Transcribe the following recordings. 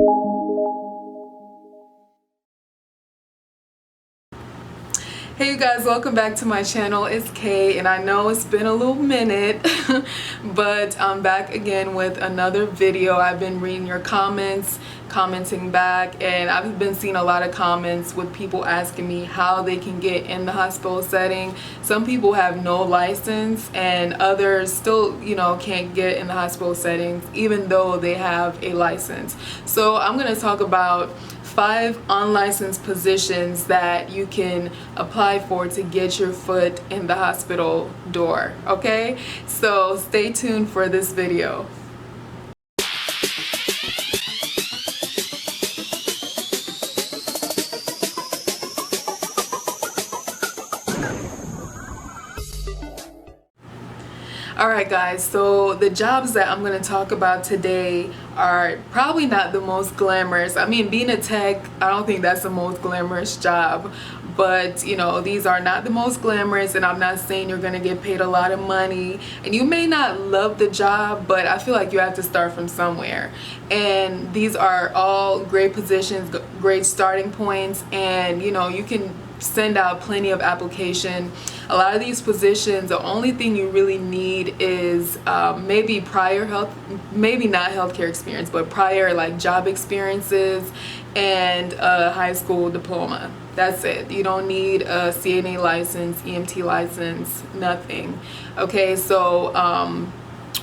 Hey you guys, welcome back to my channel. It's Kay, and I know it's been a little minute but I'm back again with another video. I've been reading your comments, commenting back, and I've been seeing a lot of comments with people asking me how they can get in the hospital setting. Some people have no license and others still, can't get in the hospital settings even though they have a license. So I'm going to talk about 5 unlicensed positions that you can apply for to get your foot in the hospital door. Okay, so stay tuned for this video. Alright guys, so the jobs that I'm going to talk about today are probably not the most glamorous. I mean, being a tech, I don't think that's the most glamorous job, but these are not the most glamorous, and I'm not saying you're going to get paid a lot of money, and you may not love the job, but I feel like you have to start from somewhere. And these are all great positions, great starting points, and you can send out plenty of application. A lot of these positions, the only thing you really need is maybe maybe not healthcare experience, but prior like job experiences and a high school diploma. That's it. You don't need a CNA license, EMT license, nothing. Okay, so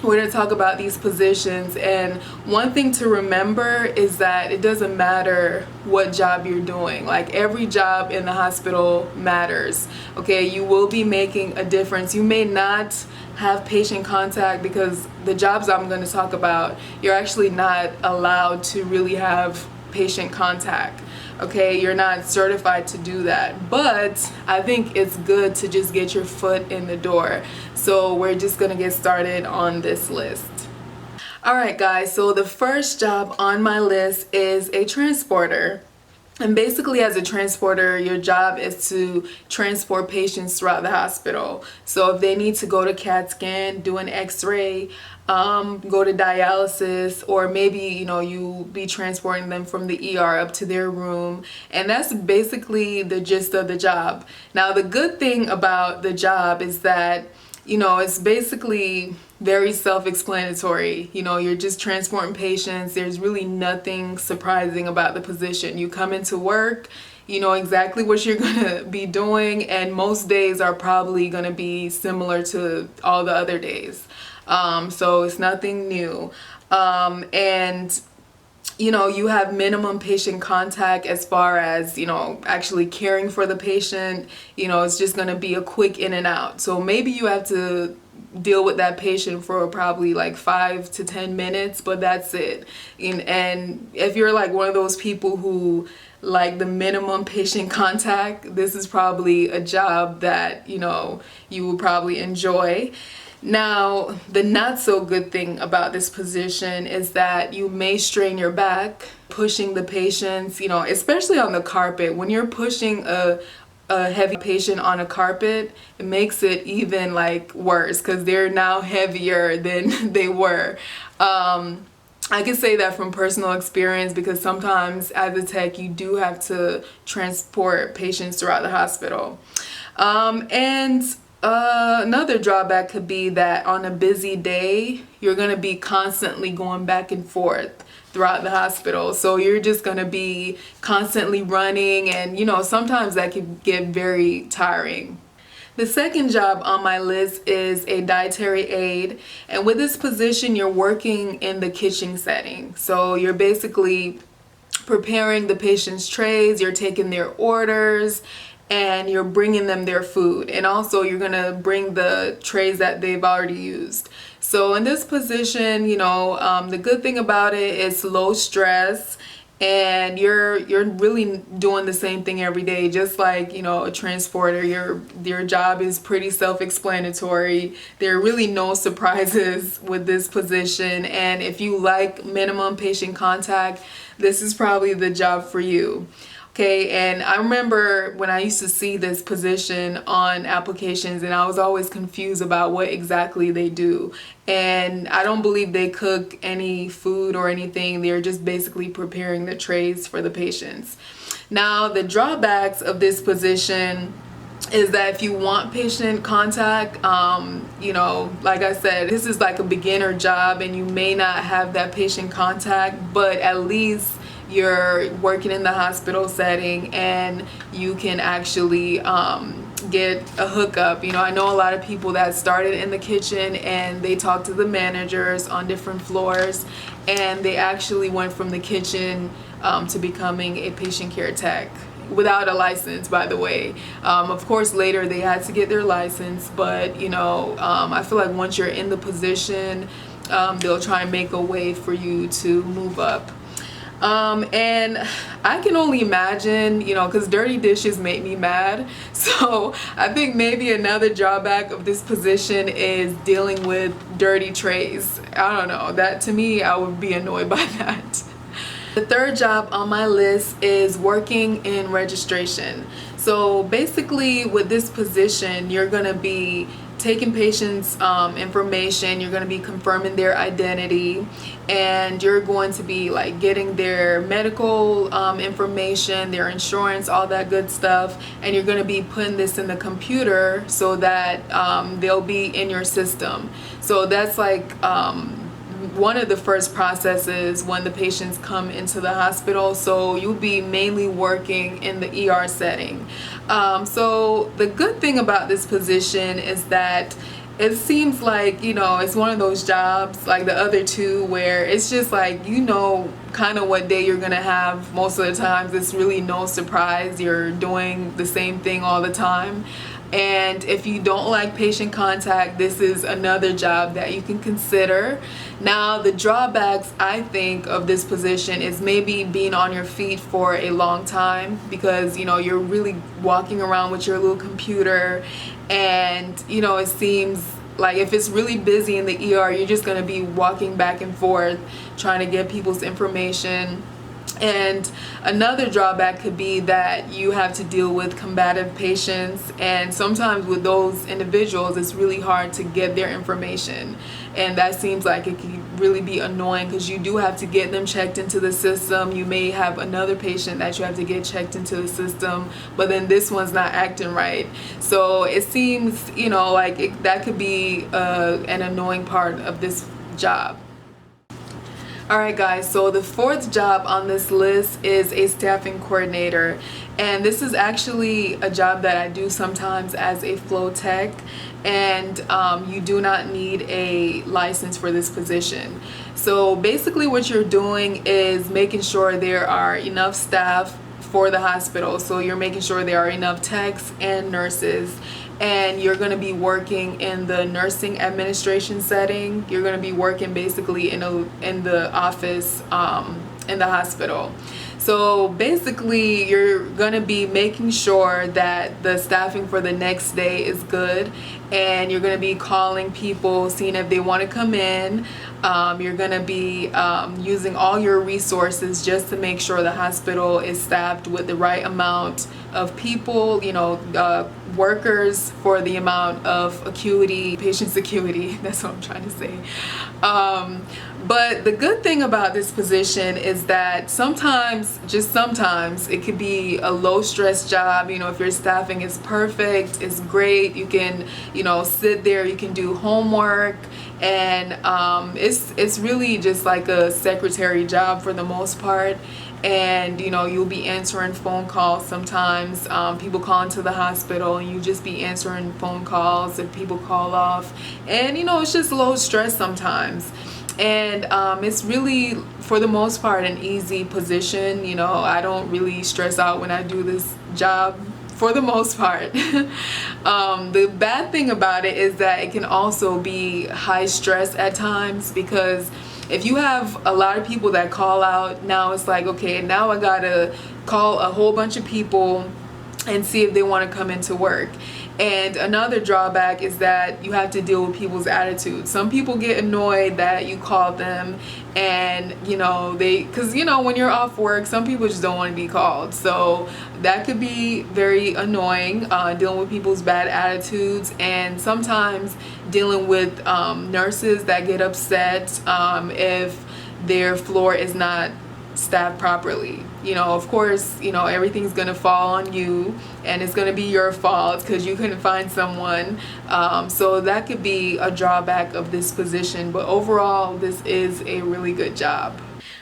we're going to talk about these positions, and one thing to remember is that it doesn't matter what job you're doing. Like, every job in the hospital matters. Okay, you will be making a difference. You may not have patient contact because the jobs I'm going to talk about, you're actually not allowed to really have patient contact. Okay, you're not certified to do that, but I think it's good to just get your foot in the door. So we're just gonna get started on this list. Alright guys, so the first job on my list is a transporter. And basically, as a transporter, your job is to transport patients throughout the hospital. So if they need to go to CAT scan, do an x-ray, go to dialysis, or maybe you be transporting them from the ER up to their room, and that's basically the gist of the job. Now, the good thing about the job is that it's basically very self-explanatory. You're just transporting patients. There's really nothing surprising about the position. You come into work, you know exactly what you're gonna be doing, and most days are probably gonna be similar to all the other days. So it's nothing new. And you have minimum patient contact as far as, actually caring for the patient. It's just going to be a quick in and out. So maybe you have to deal with that patient for probably like 5 to 10 minutes, but that's it. And if you're like one of those people who like the minimum patient contact, this is probably a job that, you will probably enjoy. Now, the not so good thing about this position is that you may strain your back pushing the patients, especially on the carpet. When you're pushing a heavy patient on a carpet, it makes it even like worse because they're now heavier than they were. I can say that from personal experience because sometimes as a tech you do have to transport patients throughout the hospital. Another drawback could be that on a busy day, you're going to be constantly going back and forth throughout the hospital. So you're just going to be constantly running, and sometimes that can get very tiring. The second job on my list is a dietary aide, and with this position you're working in the kitchen setting. So you're basically preparing the patient's trays, you're taking their orders, and you're bringing them their food, and also you're gonna bring the trays that they've already used. So in this position, the good thing about it is low stress, and you're really doing the same thing every day, just like a transporter. Your job is pretty self-explanatory. There are really no surprises with this position, and if you like minimum patient contact, this is probably the job for you. Okay, and I remember when I used to see this position on applications, and I was always confused about what exactly they do. And I don't believe they cook any food or anything. They're just basically preparing the trays for the patients. Now, the drawbacks of this position is that if you want patient contact, you know, like I said, this is like a beginner job and you may not have that patient contact, but at least you're working in the hospital setting and you can actually get a hookup. You know, I know a lot of people that started in the kitchen and they talked to the managers on different floors, and they actually went from the kitchen to becoming a patient care tech without a license, by the way. Of course, later they had to get their license, but you know, I feel like once you're in the position, they'll try and make a way for you to move up. And I can only imagine, you know, because dirty dishes make me mad. So I think maybe another drawback of this position is dealing with dirty trays. I don't know, that to me, I would be annoyed by that. The third job on my list is working in registration. So basically with this position, you're going to be taking patients' information, you're going to be confirming their identity, and you're going to be like getting their medical information, their insurance, all that good stuff, and you're going to be putting this in the computer so that they'll be in your system. So that's like one of the first processes when the patients come into the hospital. So you'll be mainly working in the ER setting. So the good thing about this position is that it seems like, you know, it's one of those jobs like the other two where it's just like, you know, kind of what day you're gonna have most of the times. It's really no surprise. You're doing the same thing all the time. And if you don't like patient contact, this is another job that you can consider. Now, the drawbacks, I think, of this position is maybe being on your feet for a long time, because, you know, you're really walking around with your little computer, and, you know, it seems like if it's really busy in the ER, you're just going to be walking back and forth trying to get people's information. And another drawback could be that you have to deal with combative patients, and sometimes with those individuals it's really hard to get their information, and that seems like it can really be annoying because you do have to get them checked into the system. You may have another patient that you have to get checked into the system, but then this one's not acting right. So it seems, you know, like that could be an annoying part of this job. Alright guys, so the fourth job on this list is a staffing coordinator, and this is actually a job that I do sometimes as a flow tech, and you do not need a license for this position. So basically what you're doing is making sure there are enough staff for the hospital. So you're making sure there are enough techs and nurses, and you're going to be working in the nursing administration setting. You're going to be working basically in the office in the hospital. So basically you're going to be making sure that the staffing for the next day is good, and you're going to be calling people, seeing if they want to come in. You're going to be using all your resources just to make sure the hospital is staffed with the right amount of people, you know, workers for the amount of acuity, patient's acuity, that's what I'm trying to say. But the good thing about this position is that sometimes, just sometimes, it could be a low stress job. You know, if your staffing is perfect, it's great, you can, you know, sit there, you can do homework, and it's really just like a secretary job for the most part. And you know, you'll be answering phone calls sometimes. People call into the hospital and you just be answering phone calls if people call off, and you know, it's just low stress sometimes. And it's really, for the most part, an easy position. You know, I don't really stress out when I do this job, for the most part. The bad thing about it is that it can also be high stress at times, because if you have a lot of people that call out, now it's like, okay, now I gotta call a whole bunch of people and see if they want to come into work. And another drawback is that you have to deal with people's attitudes. Some people get annoyed that you call them, and because when you're off work, some people just don't want to be called. So that could be very annoying, dealing with people's bad attitudes, and sometimes dealing with nurses that get upset if their floor is not staffed properly. Of course, everything's gonna fall on you, and it's gonna be your fault because you couldn't find someone. So that could be a drawback of this position, but overall this is a really good job.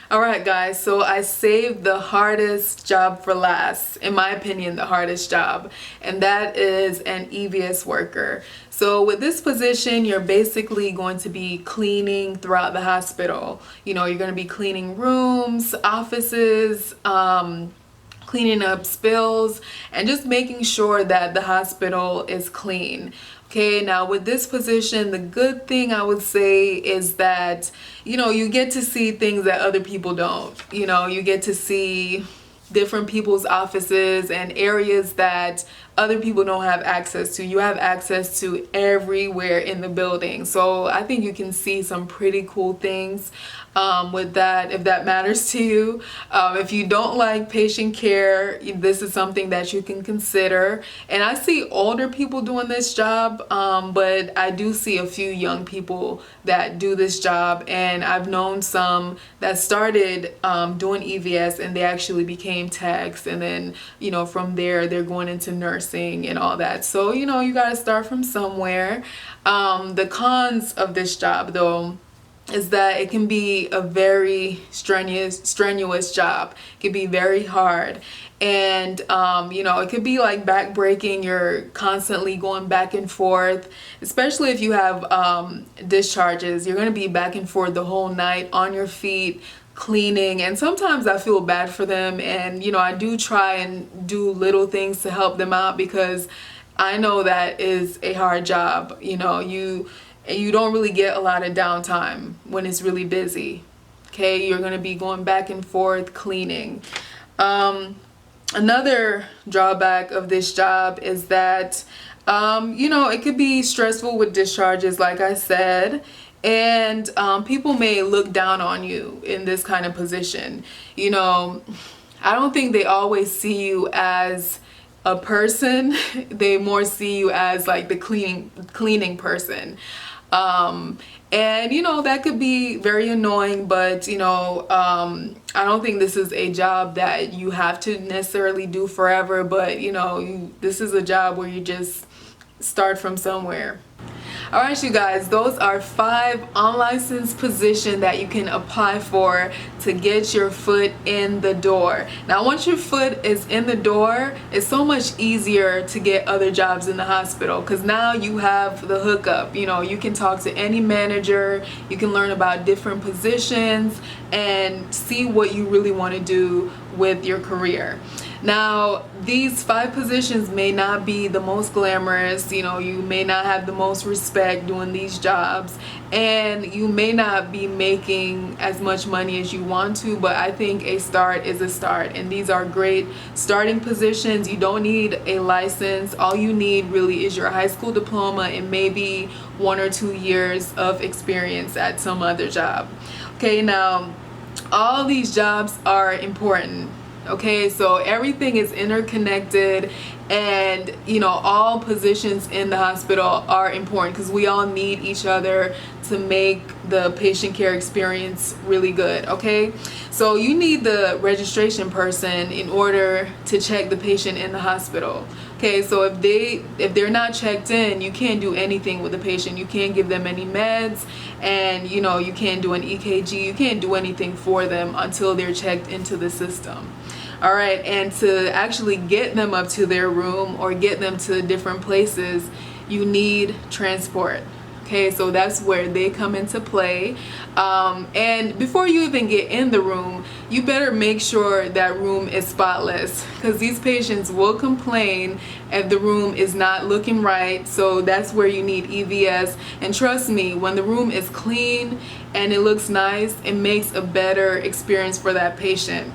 Alright guys, so I saved the hardest job for last, in my opinion the hardest job, and that is an EVS worker. So with this position, you're basically going to be cleaning throughout the hospital. You're going to be cleaning rooms, offices, cleaning up spills, and just making sure that the hospital is clean. Okay, now with this position, the good thing I would say is that, you get to see things that other people don't. You get to see different people's offices and areas that other people don't have access to. You have access to everywhere in the building. So I think you can see some pretty cool things with that, if that matters to you. If you don't like patient care, this is something that you can consider. And I see older people doing this job, but I do see a few young people that do this job, and I've known some that started doing EVS and they actually became techs, and then from there they're going into nursing and all that. So you got to start from somewhere. The cons of this job though is that it can be a very strenuous job. It can be very hard, and it could be like back-breaking. You're constantly going back and forth, especially if you have discharges. You're going to be back and forth the whole night on your feet cleaning, and sometimes I feel bad for them, and I do try and do little things to help them out because I know that is a hard job. You don't really get a lot of downtime when it's really busy. Okay, you're going to be going back and forth cleaning. Another drawback of this job is that it could be stressful with discharges, like I said, and people may look down on you in this kind of position. I don't think they always see you as a person. They more see you as like the cleaning person. And that could be very annoying, but I don't think this is a job that you have to necessarily do forever, but this is a job where you just start from somewhere. Alright you guys, those are 5 unlicensed positions that you can apply for to get your foot in the door. Now once your foot is in the door, it's so much easier to get other jobs in the hospital because now you have the hookup. You can talk to any manager, you can learn about different positions and see what you really want to do with your career. Now these 5 positions may not be the most glamorous, you may not have the most respect doing these jobs, and you may not be making as much money as you want to, but I think a start is a start, and these are great starting positions. You don't need a license. All you need really is your high school diploma and maybe 1 or 2 years of experience at some other job. Okay, now all these jobs are important. Okay, so everything is interconnected, and all positions in the hospital are important because we all need each other to make the patient care experience really good. Okay, so you need the registration person in order to check the patient in the hospital. Okay, so if they're not checked in, you can't do anything with the patient. You can't give them any meds, and you can't do an EKG. You can't do anything for them until they're checked into the system. All right, and to actually get them up to their room or get them to different places, you need transport. Okay, so that's where they come into play. And before you even get in the room, you better make sure that room is spotless because these patients will complain if the room is not looking right. So that's where you need EVS. And trust me, when the room is clean and it looks nice, it makes a better experience for that patient.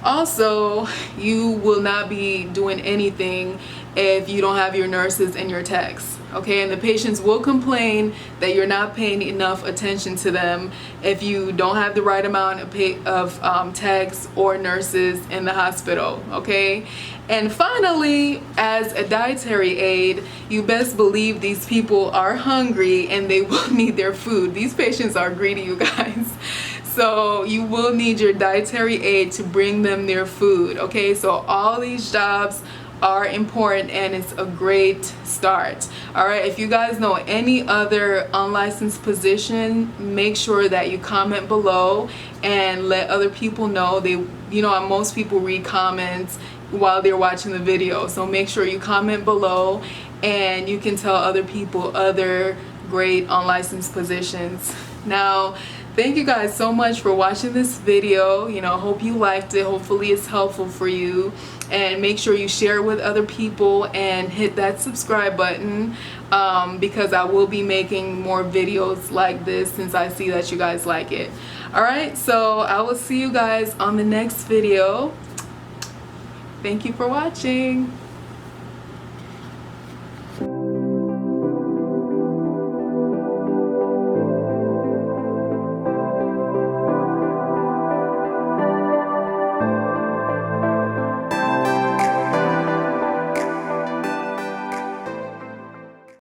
Also, you will not be doing anything if you don't have your nurses and your techs. Okay, and the patients will complain that you're not paying enough attention to them if you don't have the right amount of techs or nurses in the hospital. Okay, and finally, as a dietary aide, you best believe these people are hungry and they will need their food. These patients are greedy, you guys. So you will need your dietary aide to bring them their food. Okay, so all these jobs are important and it's a great start. All right, if you guys know any other unlicensed position, make sure that you comment below and let other people know. Most people read comments while they're watching the video, so make sure you comment below and you can tell other people other great unlicensed positions. Now, thank you guys so much for watching this video. Hope you liked it. Hopefully it's helpful for you. And make sure you share it with other people and hit that subscribe button, because I will be making more videos like this since I see that you guys like it. Alright, so I will see you guys on the next video. Thank you for watching.